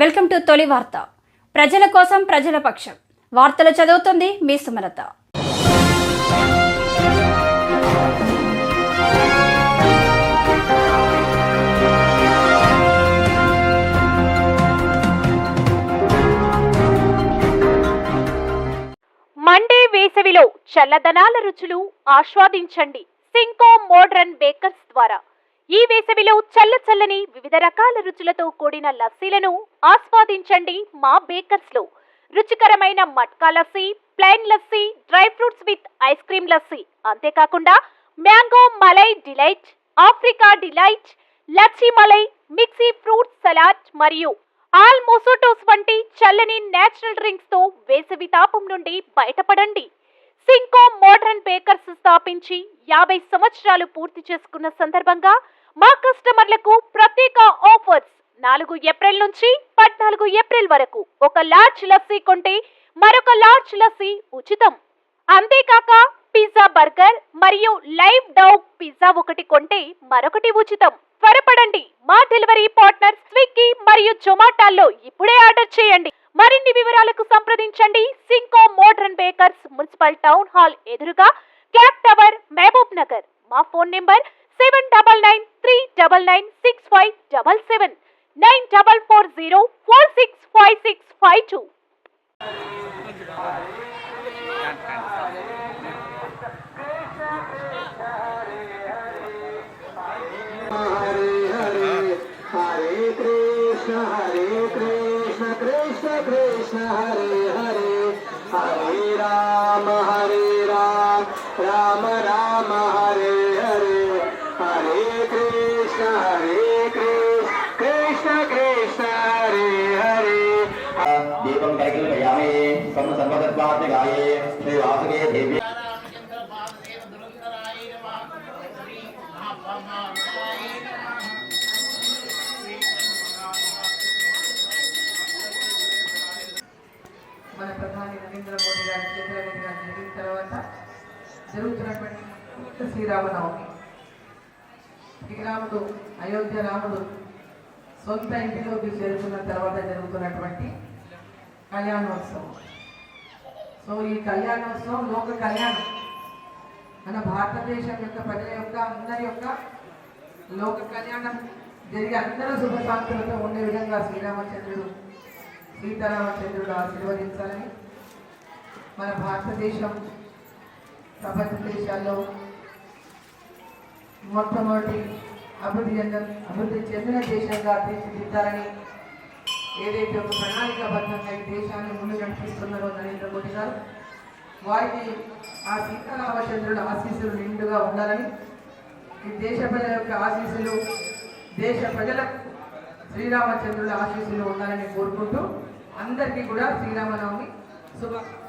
Welcome to తొలి వార్త. ప్రజల కోసం ప్రజల పక్షం. వార్తలు చదువుతుంది మీ సుమలత. మండే వేసవిలో చల్లదనాల రుచులు ఆస్వాదించండి సింకో మోడ్రన్ బేకర్స్ ద్వారా. ఈ వేసవిలో చల్లని వివిధ రకాల రుచులతో కూడిన లస్సీలను ఆస్వాదించండి మా బేకర్స్ లో. రుచికరమైన matka lassi, plain lassi, dry fruits with ice cream lassi, అంతేకాకుండా mango malai delight, Africa delight, లచ్చి మలై, మిక్సీ ఫ్రూట్ సలాడ్ మరియు ఆల్ మోసోటోస్ వంటి చల్లని నేచురల్ డ్రింక్స్ తో వేసవి తాపం నుండి బయటపడండి. సింకో మోడ్రన్ బేకర్స్ స్థాపించి 50 సంవత్సరాలు పూర్తి చేసుకున్న సందర్భంగా మా కస్టమర్లకు ప్రత్యేక ఆఫర్స్. 4 ఏప్రిల్ నుంచి 14 ఏప్రిల్ వరకు ఒక లార్జ్ లస్సీ కొంటే మరొక లార్జ్ లస్సీ ఉచితం. అంతేకాక పిజ్జా, బర్గర్ మరియు లైవ్ డౌగ్ పిజ్జా ఒకటి కొంటే మరొకటి ఉచితం. త్వరపడండి, మా డెలివరీ పార్ట్నర్ స్విగ్గీ మరియు జొమాటోలో ఇప్పుడే ఆర్డర్ చేయండి. మరిన్ని వివరాలకు సంప్రదించండి సింకో modern bakers, municipal town hall ఎదురుగా, క్లాక్ టవర్, మహబూబ్ నగర్. మా phone number 7993996577, 9440465652. Krishna Hare Hare, Hare Rama Rama Rama Hare Hare, Hare Krishna Krishna Krishna Hare Hare. Deepam karikil kayame, samma sammadatvaat gaye, Shri Vasage Devi. మన ప్రధాని నరేంద్ర మోడీ గారి చేతుల మీదుగా జరిగిన తర్వాత జరుగుతున్నటువంటి శ్రీరామనవమి. శ్రీరాముడు, అయోధ్య రాముడు సొంత ఇంటిలోకి చేరుకున్న తర్వాత జరుగుతున్నటువంటి కళ్యాణోత్సవం. సో ఈ కళ్యాణోత్సవం లోక కళ్యాణం, మన భారతదేశం యొక్క ప్రజల యొక్క అందరి యొక్క లోక కళ్యాణం జరిగి అందరూ శుభశాంతులతో ఉండే విధంగా సీతారామచంద్రుడు ఆశీర్వదించాలని మన భారతదేశం ప్రపంచ దేశాల్లో మొట్టమొదటి అభివృద్ధి చెందిన దేశంగా తీర్చిదిద్దాలని ఏదైతే ఒక ప్రణాళికాబద్ధంగా ఈ దేశాన్ని ముందు నడిపిస్తున్నారో నరేంద్ర మోడీ గారు, వారికి ఆ సీతారామచంద్రుడు ఆశీస్సులు నిండుగా ఉండాలని, ఈ దేశ ప్రజల యొక్క ఆశీస్సులు, దేశ ప్రజలకు శ్రీరామచంద్రుల ఆశీస్సులు ఉండాలని కోరుకుంటూ అందరికీ కూడా శ్రీరామనవమి శుభాకాంక్షలు.